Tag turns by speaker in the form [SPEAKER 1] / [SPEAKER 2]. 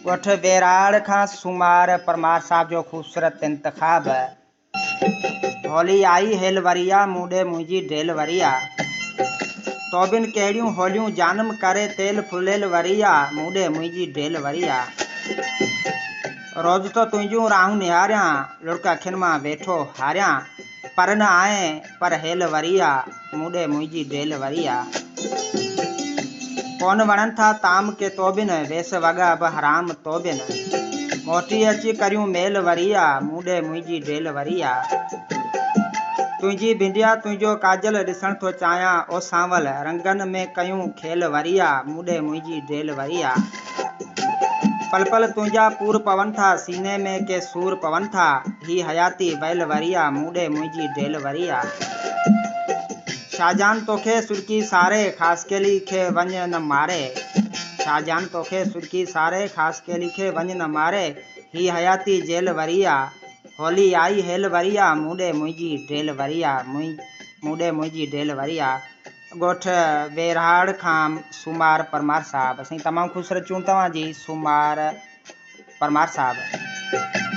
[SPEAKER 1] ॻोठ बेराड़ खां सुमार परमार साहब जो ख़ूबसूरत इंतखाब। होली आई हेल वरिया मूडे मुंहिंजी ढेल वरिया। तोबिन कहिड़ियूं होलियूं जानम करे तेल फुलेल वरिया मूडे मुंहिंजी ढेल वरिया। रोज़ तो तुंहिंजूं राहूं निहारियां लुड़का खिन मां वेठो हारियां पर न आए पर हेल वरिया मूडे मुंहिंजी ढेल वरिया। कोन वणन था ताम के तोबिन वेस वॻा बि हराम तोबिन मोटी अची करियूं मेल वरिया मूडे मुंहिंजी ढेल वरिया। तुंहिंजी भिंडिया तुंहिंजो काजल ॾिसण थो चाहियां ओ सांवल रंगन में कयूं खेल वरिया मूडे मुंहिंजी ढेल वरिया। पल पल तुंहिंजा पूर पवन था सीने में के सूर पवन था ही हयाती बैल वरिया मूडे मुंहिंजी ढेल वरिया। शाहजान तोखे सुर्की सारे ख़ास के लिखे वञ न मारे शाहजान तोखे सुर्की सारे ख़ास के लिखे वञ न मारे ही हयाती जेल वरिया। होली आई हेल वरिया मूडे मुंहिंजी ढेल वरिया मूडे मुंहिंजी ढेल वरिया। ॻोठ बेराड़ खां सुमार परमार साहब। असीं तमामु ख़ूबसूरत चूं तव्हां जी सुमार परमार साहब।